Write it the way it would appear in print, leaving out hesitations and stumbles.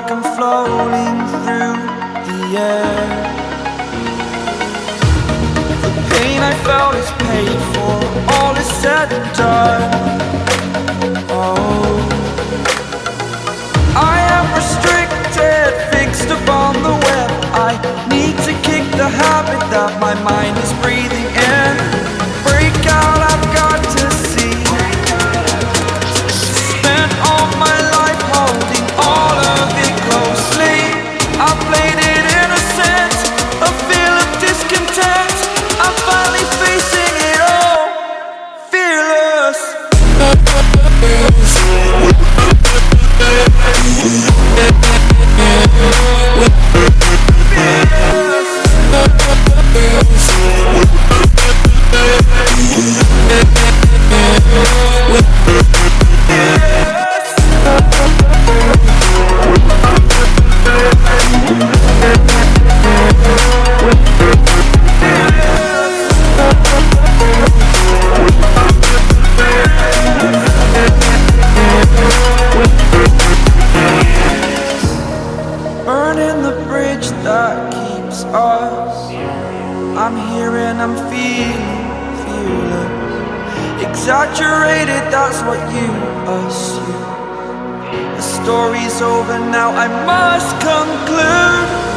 like I'm floating through the air. The pain I felt is paid for, all is said and done. Oh, I am restricted, fixed upon the web. I need to kick the habit that my mind is breathing in. Break out, I've got to see. Spent all my life holding all of it closely. I played it innocent, a feel of discontent. I'm finally facing it all, fearless. Burning the bridge that keeps us. I'm here and I'm feeling fearless. Exaggerated, that's what you assume. The story's over now, I must conclude.